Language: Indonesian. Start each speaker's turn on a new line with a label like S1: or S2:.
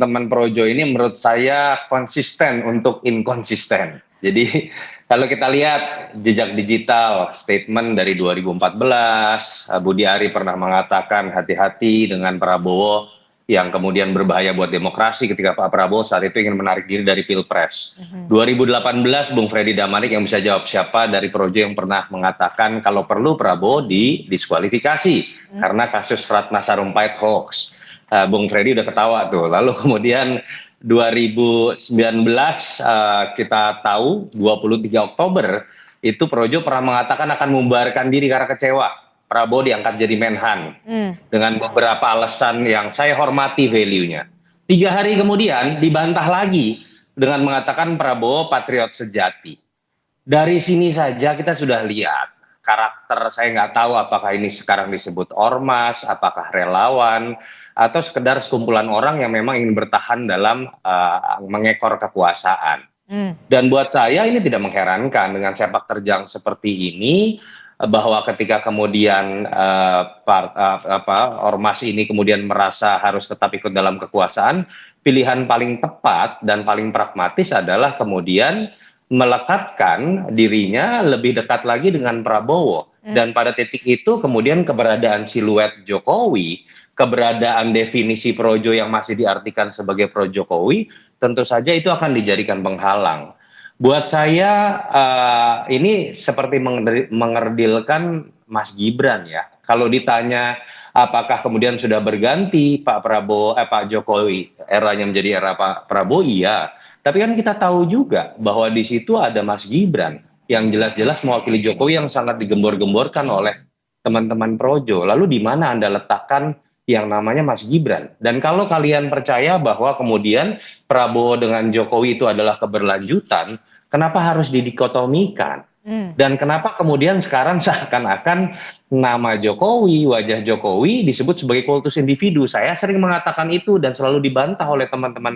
S1: teman-teman projo ini menurut saya konsisten untuk inkonsisten. Jadi kalau kita lihat jejak digital statement dari 2014, Budi Ari pernah mengatakan hati-hati dengan Prabowo yang kemudian berbahaya buat demokrasi ketika Pak Prabowo saat itu ingin menarik diri dari Pilpres. 2018 Bung Freddy Damanik yang bisa jawab siapa dari projo yang pernah mengatakan kalau perlu Prabowo didiskualifikasi karena kasus Ratna Sarumpait hoax. Bung Freddy udah ketawa tuh. Lalu kemudian 2019 kita tahu 23 Oktober itu Projo pernah mengatakan akan membubarkan diri karena kecewa Prabowo diangkat jadi Menhan dengan beberapa alasan yang saya hormati value-nya. 3 hari kemudian dibantah lagi dengan mengatakan Prabowo patriot sejati. Dari sini saja kita sudah lihat karakter, saya nggak tahu apakah ini sekarang disebut ormas, apakah relawan, atau sekedar sekumpulan orang yang memang ingin bertahan dalam mengekor kekuasaan. Dan buat saya ini tidak mengherankan dengan sepak terjang seperti ini, bahwa ketika kemudian ormas ini kemudian merasa harus tetap ikut dalam kekuasaan, pilihan paling tepat dan paling pragmatis adalah kemudian melekatkan dirinya lebih dekat lagi dengan Prabowo. Dan pada titik itu kemudian keberadaan siluet Jokowi, keberadaan definisi projo yang masih diartikan sebagai pro Jokowi, tentu saja itu akan dijadikan penghalang. Buat saya ini seperti mengerdilkan Mas Gibran ya. Kalau ditanya apakah kemudian sudah berganti Pak Prabowo, Pak Jokowi, eranya menjadi era Pak Prabowo, iya. Tapi kan kita tahu juga bahwa di situ ada Mas Gibran yang jelas-jelas mewakili Jokowi yang sangat digembor-gemborkan oleh teman-teman projo. Lalu di mana Anda letakkan yang namanya Mas Gibran? Dan kalau kalian percaya bahwa kemudian Prabowo dengan Jokowi itu adalah keberlanjutan, kenapa harus didikotomikan? Dan kenapa kemudian sekarang seakan-akan nama Jokowi, wajah Jokowi disebut sebagai kultus individu? Saya sering mengatakan itu dan selalu dibantah oleh teman-teman